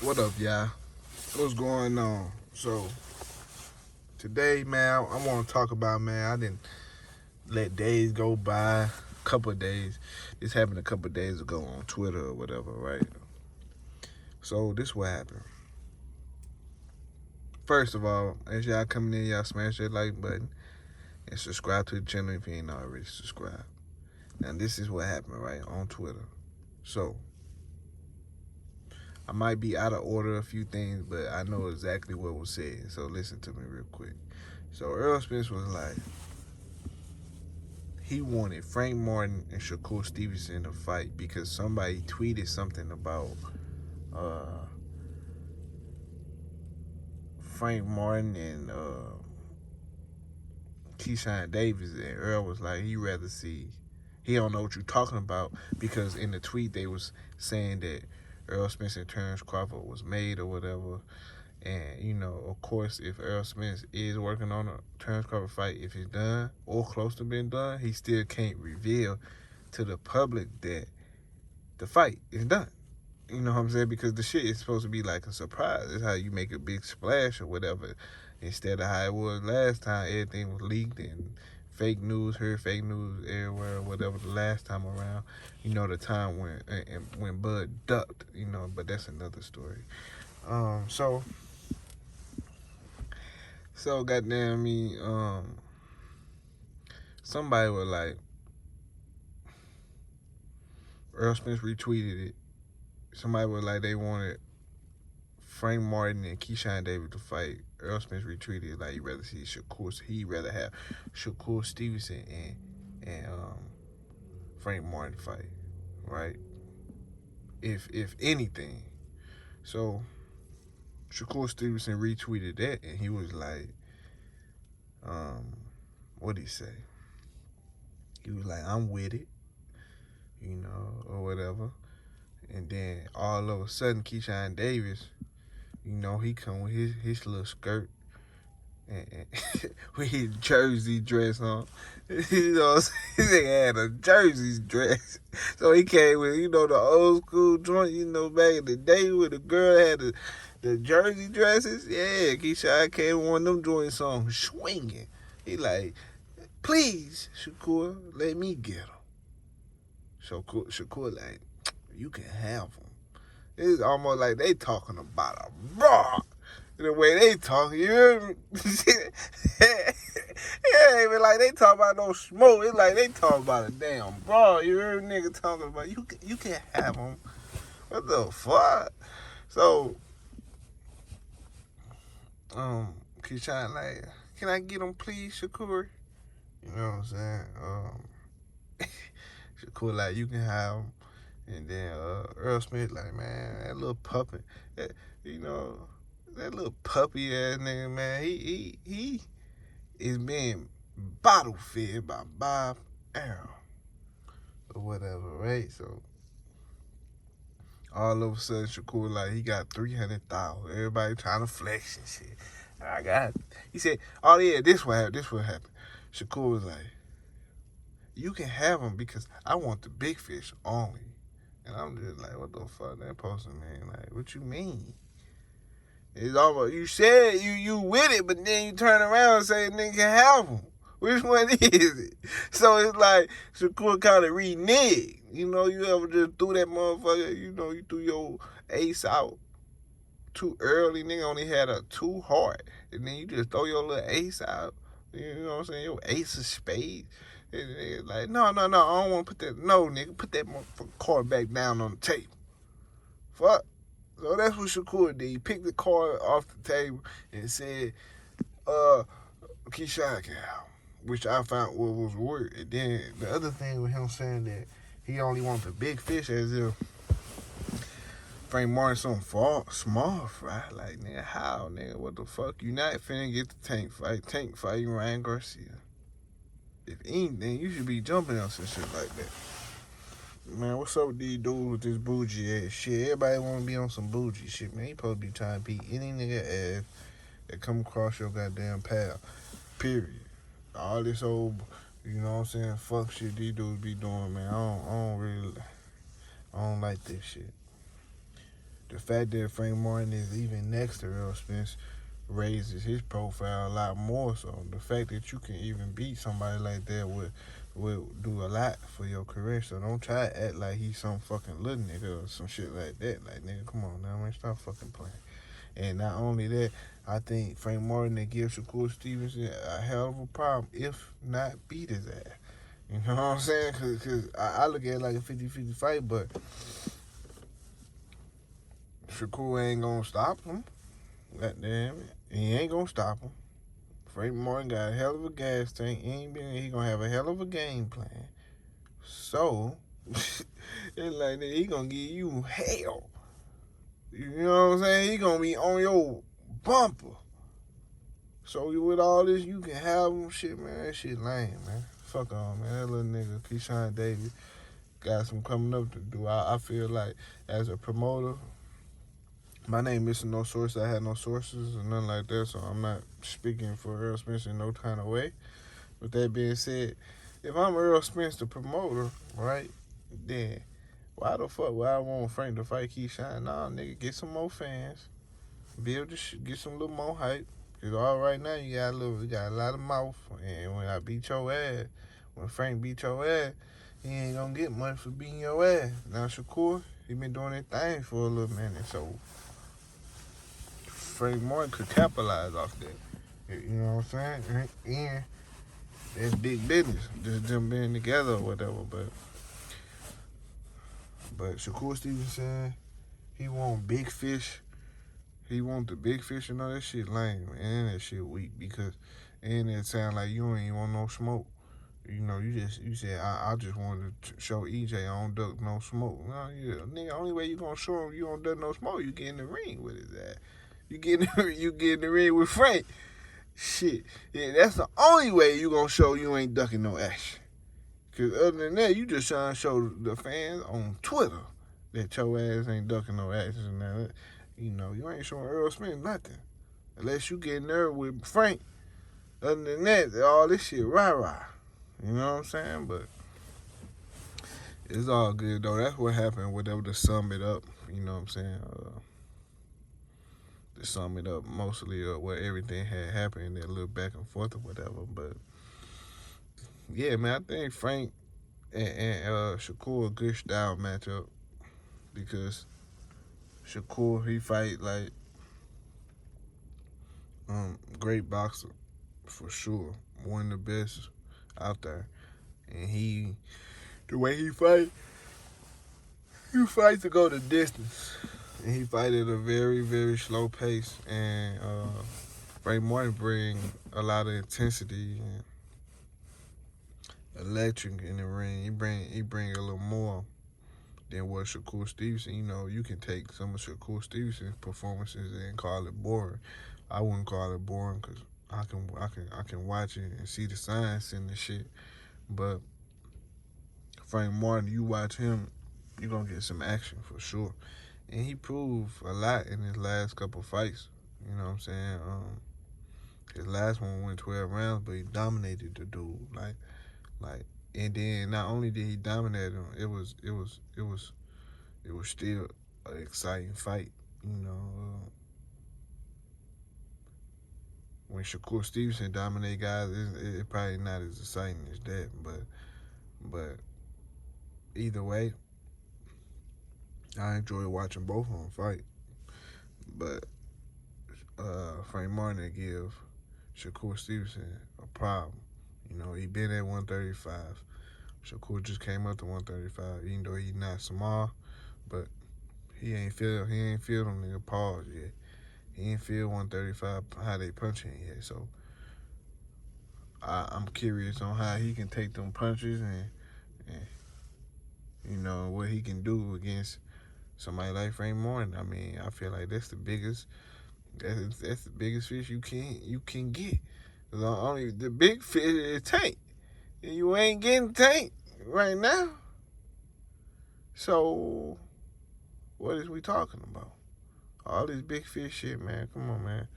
What up, y'all? What's going on? So, today, man, I want to talk about, man, I didn't let days go by. A couple of days. This happened a couple of days ago on Twitter or whatever, right? So, this what happened. First of all, as y'all coming in, y'all smash that like button and subscribe to the channel if you ain't already subscribed. Now, this is what happened, right, on Twitter. So, I might be out of order a few things, but I know exactly what was said. So listen to me real quick. So Errol Spence was like, he wanted Frank Martin and Shakur Stevenson to fight because somebody tweeted something about Frank Martin and Keshawn Davis, and Earl was like, he don't know what you're talking about, because in the tweet they was saying that Errol Spence and Terrence Crawford was made or whatever. And, you know, of course, if Errol Spence is working on a Terrence Crawford fight, if it's done or close to being done, he still can't reveal to the public that the fight is done. You know what I'm saying? Because the shit is supposed to be like a surprise. It's how you make a big splash or whatever. Instead of how it was last time, everything was leaked and fake news everywhere or whatever the last time around. You know, the time when Bud ducked, you know, but that's another story. So goddamn me, somebody was like, Errol Spence retweeted it. Somebody was like, they wanted Frank Martin and Keshawn Davis to fight. Errol Spence retweeted it like he'd rather have Shakur Stevenson and Frank Martin fight, right? If anything. So Shakur Stevenson retweeted that, and he was like, what'd he say? He was like, I'm with it, you know, or whatever. And then all of a sudden, Keshawn Davis, you know, he come with his little skirt and with his jersey dress on. You know what I'm saying? He had a jersey dress. So he came with, you know, the old school joint, you know, back in the day when the girl had the jersey dresses. Yeah, Keshawn came with one of them joints on, swinging. He like, please, Shakur, let me get him. Shakur like, you can have him. It's almost like they talking about a bra. The way they talking, you hear me? It ain't even like they talking about no smoke. It's like they talking about a damn bra. You hear me, nigga talking about, you can have him. What the fuck? So, Keshawn like, can I get him, please, Shakur? You know what I'm saying? Shakur like, you can have him. And then Errol Smith like, man, that little puppy, you know, that little puppy ass nigga, man, he is being bottle fed by Bob Errol or whatever, right? So all of a sudden, Shakur like, he got 300,000. Everybody trying to flex and shit. I got it. He said, oh yeah, this what happened. Shakur was like, you can have him because I want the big fish only. And I'm just like, what the fuck that posting mean? Like, what you mean? It's almost, you said you with it, but then you turn around and say nigga can have them. Which one is it? So it's like Shakur kind of reneged. You know, you ever just threw that motherfucker, you know, you threw your ace out too early, nigga only had a 2 heart. And then you just throw your little ace out. You know what I'm saying? Your ace of spades. And like, no, I don't want to put that. No, nigga, put that motherfucking card back down on the table. Fuck. So that's what Shakur did. He picked the card off the table and said, Keshawn can have, which I found was weird. And then the other thing with him saying that he only wants the big fish, as if Frank Martin some small fry. Like, nigga, how, nigga? What the fuck? You not finna get the Tank fighting Ryan Garcia. If anything, you should be jumping on some shit like that. Man, what's up with these dudes with this bougie ass shit? Everybody want to be on some bougie shit, man. You supposed to be trying to beat any nigga ass that come across your goddamn path. Period. All this old, you know what I'm saying, fuck shit these dudes be doing, man. I don't like this shit. the fact that Frank Martin is even next to Errol Spence raises his profile a lot more. So the fact that you can even beat somebody like that would do a lot for your career. So don't try to act like he's some fucking little nigga or some shit like that. Like, nigga, come on now, man, stop fucking playing. And not only that, I think Frank Martin that gives Shakur Stevenson a hell of a problem, if not beat his ass. You know what I'm saying? Because I look at it like a 50-50 fight, but Shakur ain't going to stop him. Goddamn it. He ain't going to stop him. Frank Martin got a hell of a gas tank. He going to have a hell of a game plan. So, it's like that, he going to give you hell. You know what I'm saying? He going to be on your bumper. So with all this, you can have him. Shit, man, that shit lame, man. Fuck on, man. That little nigga, Keshawn Davis, got some coming up to do. I feel like, as a promoter, my name missing no source. I had no sources or nothing like that, so I'm not speaking for Errol Spence in no kind of way. With that being said, if I'm Errol Spence, the promoter, right, then why the fuck would I want Frank to fight Keshawn? Nah, nigga, get some more fans. Build the get some little more hype. Cause all right now you got a lot of mouth. And when I beat your ass, when Frank beat your ass, he ain't gonna get much for beating your ass. Now Shakur, he been doing that thing for a little minute, so Frank Martin could capitalize off that. You know what I'm saying? And that's big business, just them being together or whatever. But Shakur Stevenson, he want big fish. He want the big fish and all that shit lame, and that shit weak because, and it sound like you don't even want no smoke. You know, you said I just wanted to show EJ I don't duck no smoke. No, yeah, nigga, only way you gonna show him you don't duck no smoke, you get in the ring with his ass. You get in the ring with Frank. Shit, yeah, that's the only way you gonna show you ain't ducking no action. Cause other than that, you just trying to show the fans on Twitter that your ass ain't ducking no action now. You know, you ain't showing Errol Spence nothing. Unless you get in there with Frank. Other than that, all this shit rah-rah. You know what I'm saying? But it's all good, though. That's what happened, whatever, to sum it up. You know what I'm saying? To sum it up, mostly where everything had happened, that little back and forth or whatever. But, yeah, man, I think Frank and Shakur a good style matchup because Shakur, he fight like great boxer for sure, one of the best out there, and the way he fight to go the distance, and he fight at a very, very slow pace, and Frank Martin bring a lot of intensity and electric in the ring. He bring a little more than what Shakur Stevenson. You know, you can take some of Shakur Stevenson's performances and call it boring. I wouldn't call it boring because I can watch it and see the science in the shit. But Frank Martin, you watch him, you're gonna get some action for sure. And he proved a lot in his last couple fights. You know what I'm saying? His last one went 12 rounds, but he dominated the dude. Like, and then not only did he dominate him, it was still an exciting fight. You know, when Shakur Stevenson dominate guys, it's probably not as exciting as that. But either way, I enjoy watching both of them fight. But Frank Martin give Shakur Stevenson a problem. You know, he been at 135. Shakur just came up to 135, even though he's not small, but he ain't feel them nigga paws yet. He ain't feel 135 how they punching yet. So I'm curious on how he can take them punches and you know what he can do against somebody like Frank Martin. I mean, I feel like that's the biggest fish you can get. Only the big fish is Tank. And you ain't getting Tank right now. So what is we talking about? All this big fish shit, man. Come on, man.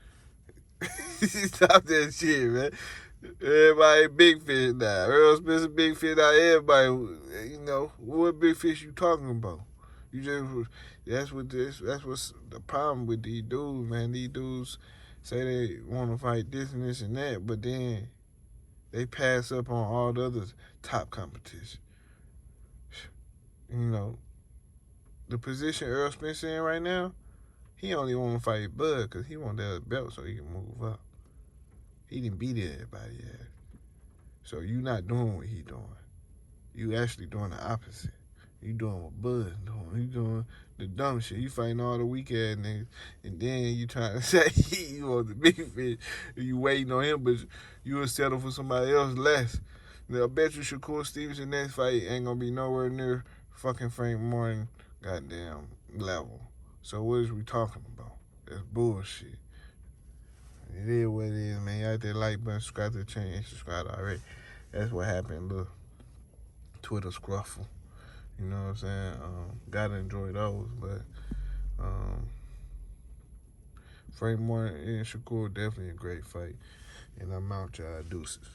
Stop that shit, man. Everybody big fish now. Errol Spence big fish now. Everybody, you know, what big fish you talking about? You just that's what's the problem with these dudes, man. These dudes say they want to fight this and this and that, but then they pass up on all the other top competition. You know, the position Errol Spence in right now, he only want to fight Bud because he want that belt so he can move up. He didn't beat everybody yet. So you not doing what he doing. You actually doing the opposite. You doing what Bud doing. You doing the dumb shit. You fighting all the weak ass niggas, and then you trying to say you want the big fish. You waiting on him, but you will settle for somebody else less. Now, I bet you Shakur Stevenson next fight ain't gonna be nowhere near fucking Frank Martin goddamn level. So what is we talking about? That's bullshit. It is what it is, man. Y'all hit that like button, subscribe to the channel, and subscribe already. That's what happened, look. Twitter scruffle. You know what I'm saying? Gotta enjoy those, but Frank Martin and Shakur definitely a great fight. And I'm out, y'all. Deuces.